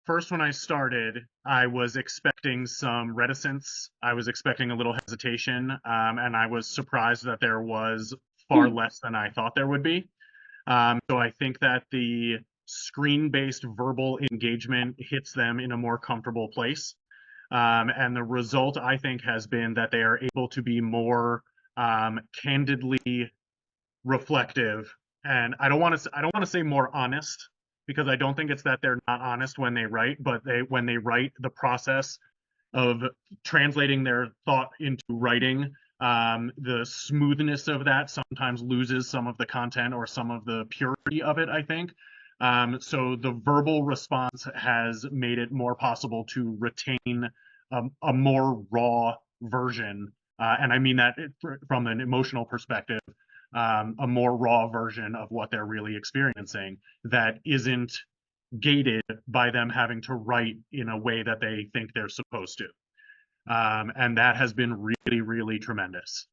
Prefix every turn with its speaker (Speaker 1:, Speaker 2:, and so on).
Speaker 1: first, when I started, I was expecting some reticence. I was expecting a little hesitation, and I was surprised that there was far
Speaker 2: Hmm.
Speaker 1: less than I thought there would be. So I think that the screen-based verbal engagement hits them in a more comfortable place. And the result, I think, has been that they are able to be more candidly reflective. And I don't want to say more honest, because I don't think it's that they're not honest when they write, but when they write, the process of translating their thought into writing, the smoothness of that sometimes loses some of the content or some of the purity of it, I think. So the verbal response has made it more possible to retain a more raw version. And I mean that from an emotional perspective, a more raw version of what they're really experiencing that isn't gated by them having to write in a way that they think they're supposed to. And that has been really, really tremendous.